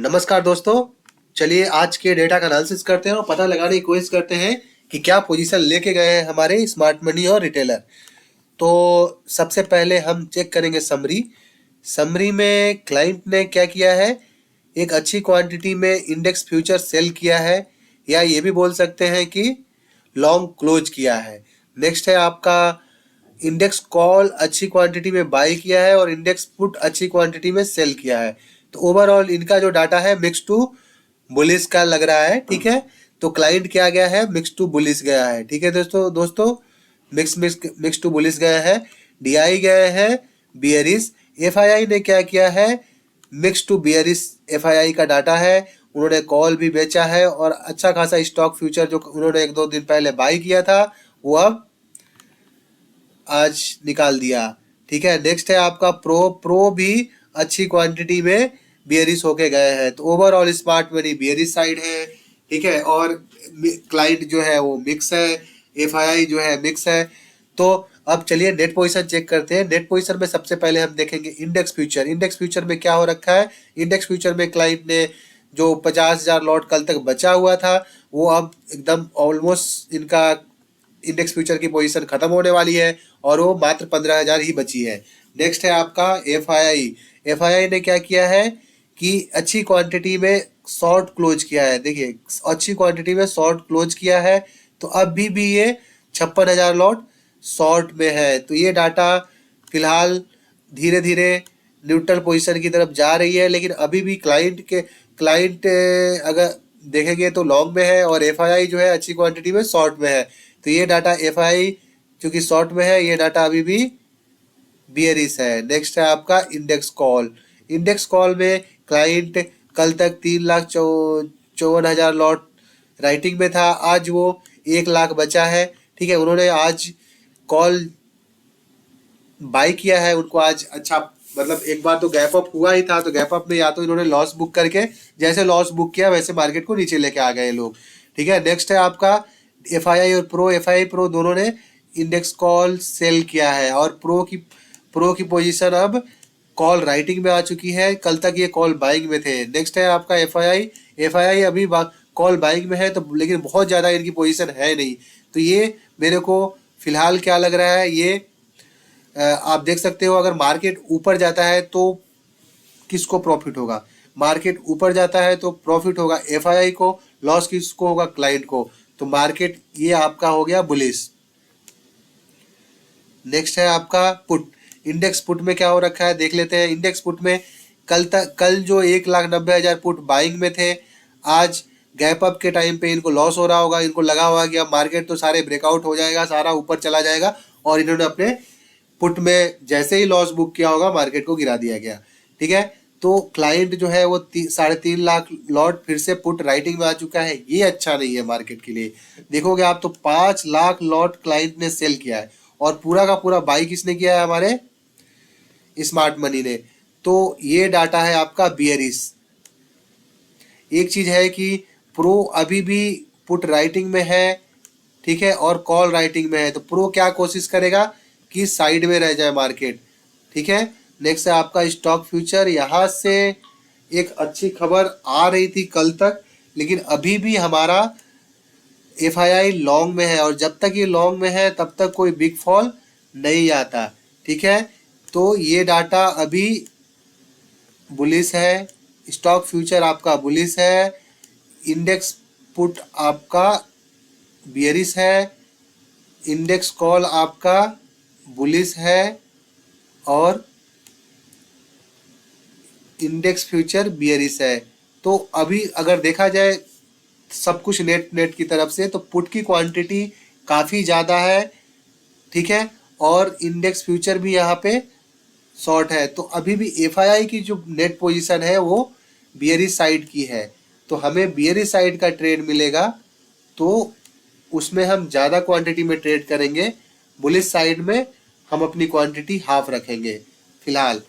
नमस्कार दोस्तों। चलिए आज के डेटा का एनालिसिस करते हैं और पता लगाने की कोशिश करते हैं कि क्या पोजीशन लेके गए हैं हमारे स्मार्ट मनी और रिटेलर। तो सबसे पहले हम चेक करेंगे समरी में क्लाइंट ने क्या किया है। एक अच्छी क्वांटिटी में इंडेक्स फ्यूचर सेल किया है, या ये भी बोल सकते हैं कि लॉन्ग क्लोज किया है। नेक्स्ट है आपका इंडेक्स कॉल अच्छी क्वांटिटी में बाई किया है और इंडेक्स पुट अच्छी क्वांटिटी में सेल किया है। तो ओवरऑल इनका जो डाटा है मिक्स टू बुलिश का लग रहा है। ठीक है, तो क्लाइंट क्या गया है, मिक्स टू बुलिश गया है। ठीक है दोस्तों मिक्स टू बुलिश गया है। डीआई गए हैं बियरिश। एफआईआई ने क्या किया है, मिक्स टू बियरिश एफआईआई का डाटा है। उन्होंने कॉल भी बेचा है और अच्छा खासा स्टॉक फ्यूचर जो उन्होंने एक दो दिन पहले बाई किया था वो अब आज निकाल दिया। ठीक है, नेक्स्ट है आपका प्रो भी अच्छी क्वांटिटी में बियरिश होके गए हैं। तो overall smart money bearish side है। ठीक है, और क्लाइंट जो है वो मिक्स है, एफआईआई जो है मिक्स है। तो अब चलिए नेट पोजीशन चेक करते हैं। नेट पोजीशन में सबसे पहले हम देखेंगे इंडेक्स फ्यूचर में क्या हो रखा है। इंडेक्स फ्यूचर में क्लाइंट ने जो 50,000 लॉट कल तक बचा हुआ था वो अब एकदम ऑलमोस्ट इनका इंडेक्स फ्यूचर की पोजीशन खत्म होने वाली है और वो मात्र 15,000 ही बची है। नेक्स्ट है आपका एफआईआई ने क्या किया है कि अच्छी क्वांटिटी में शॉर्ट क्लोज किया है। देखिए अच्छी क्वांटिटी में शॉर्ट क्लोज किया है, तो अभी भी ये 56,000 लॉट शॉर्ट में है। तो ये डाटा फिलहाल धीरे धीरे न्यूट्रल पोजीशन की तरफ जा रही है, लेकिन अभी भी क्लाइंट अगर देखेंगे तो लॉन्ग में है और एफआईआई जो है अच्छी क्वांटिटी में शॉर्ट में है। तो ये डाटा एफआईआई चूंकि शॉर्ट में है, ये डाटा अभी भी बियरिश है। नेक्स्ट है आपका इंडेक्स कॉल में क्लाइंट कल तक 3,54,000 लॉट राइटिंग में था, आज वो 1,00,000 बचा है। ठीक है, उन्होंने आज कॉल बाई किया है। उनको आज अच्छा मतलब एक बार तो गैप अप हुआ ही था, तो गैप अप में या तो इन्होंने लॉस बुक करके जैसे लॉस बुक किया वैसे मार्केट को नीचे लेके आ गए लोग। ठीक है, नेक्स्ट है आपका एफआईआई और एफआईआई प्रो दोनों ने इंडेक्स कॉल सेल किया है और प्रो की पोजीशन अब कॉल राइटिंग में आ चुकी है। कल तक ये कॉल बाइंग में थे। नेक्स्ट है आपका एफआईआई अभी कॉल बाइंग में है, तो लेकिन बहुत ज़्यादा इनकी पोजीशन है नहीं। तो ये मेरे को फिलहाल क्या लग रहा है, ये आप देख सकते हो अगर मार्केट ऊपर जाता है तो किसको प्रॉफिट होगा। मार्केट ऊपर जाता है तो प्रॉफिट होगा एफआईआई को, लॉस किसको होगा, क्लाइंट को। तो मार्केट ये आपका हो गया बुलिश। नेक्स्ट है आपका पुट। इंडेक्स पुट में क्या हो रखा है देख लेते हैं। इंडेक्स पुट में कल जो 1,90,000 पुट बाइंग में थे, आज गैप अप के टाइम पे इनको लॉस हो रहा होगा। इनको लगा हुआ कि अब मार्केट तो सारे ब्रेकआउट हो जाएगा, सारा ऊपर चला जाएगा, और इन्होंने अपने पुट में जैसे ही लॉस बुक किया होगा मार्केट को गिरा दिया गया। ठीक है, तो क्लाइंट जो है वो 3.5 लाख लॉट फिर से पुट राइटिंग में आ चुका है। ये अच्छा नहीं है मार्केट के लिए। देखोगे आप तो 5 लाख लॉट क्लाइंट ने सेल किया है और पूरा का पूरा बाई किसने किया है, हमारे स्मार्ट मनी ने। तो ये डाटा है आपका बियरिश। एक चीज है कि प्रो अभी भी पुट राइटिंग में है, ठीक है, और कॉल राइटिंग में है। तो प्रो क्या कोशिश करेगा कि साइड में रह जाए मार्केट। ठीक है, नेक्स्ट है आपका स्टॉक फ्यूचर। यहाँ से एक अच्छी खबर आ रही थी कल तक, लेकिन अभी भी हमारा एफआईआई लॉन्ग में है और जब तक ये लॉन्ग में है तब तक कोई बिग फॉल नहीं आता। ठीक है, तो ये डाटा अभी बुलिश है, स्टॉक फ्यूचर आपका बुलिश है, इंडेक्स पुट आपका बियरिश है, इंडेक्स कॉल आपका बुलिश है और इंडेक्स फ्यूचर बियरिश है। तो अभी अगर देखा जाए सब कुछ नेट की तरफ से, तो पुट की क्वांटिटी काफ़ी ज़्यादा है। ठीक है, और इंडेक्स फ्यूचर भी यहाँ पे शॉर्ट है। तो अभी भी एफआईआई की जो नेट पोजीशन है वो बियरिश साइड की है। तो हमें बियरिश साइड का ट्रेड मिलेगा तो उसमें हम ज़्यादा क्वांटिटी में ट्रेड करेंगे। बुलिश साइड में हम अपनी क्वांटिटी हाफ रखेंगे फिलहाल।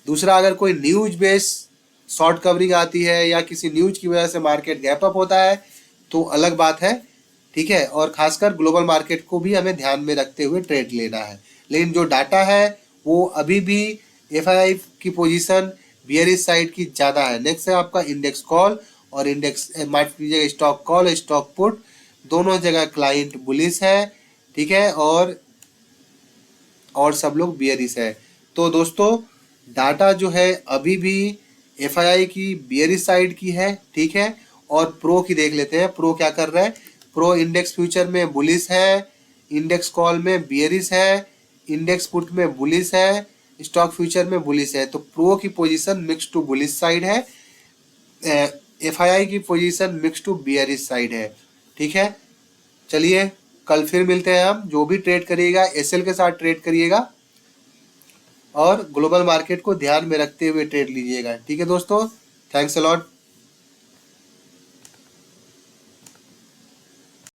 दूसरा, अगर कोई न्यूज बेस शॉर्ट कवरिंग आती है या किसी न्यूज की वजह से मार्केट गैप अप होता है तो अलग बात है। ठीक है, और खासकर ग्लोबल मार्केट को भी हमें ध्यान में रखते हुए ट्रेड लेना है। लेकिन जो डाटा है वो अभी भी एफआईआई की पोजीशन बियरिश साइड की ज़्यादा है। नेक्स्ट है आपका इंडेक्स कॉल और इंडेक्स मार्क कीजिएगा स्टॉक कॉल, स्टॉक पुट, दोनों जगह क्लाइंट बुलिश है, ठीक है, और सब लोग बियरिश है। तो दोस्तों डाटा जो है अभी भी एफआईआई की बियरिश साइड की है, ठीक है। और प्रो की देख लेते हैं, प्रो क्या कर रहा है। प्रो इंडेक्स फ्यूचर में बुलिश है, इंडेक्स कॉल में बियरिश है, इंडेक्स पुट में बुलिश है, स्टॉक फ्यूचर में बुलिश है। तो प्रो की position mix to bullish side है, एफआईआई की position mix to bearish side है, ठीक है। चलिए कल फिर मिलते हैं हम। जो भी ट्रेड करिएगा एसएल के साथ ट्रेड करिएगा और ग्लोबल मार्केट को ध्यान में रखते हुए ट्रेड लीजिएगा, ठीक है दोस्तों। Thanks a lot.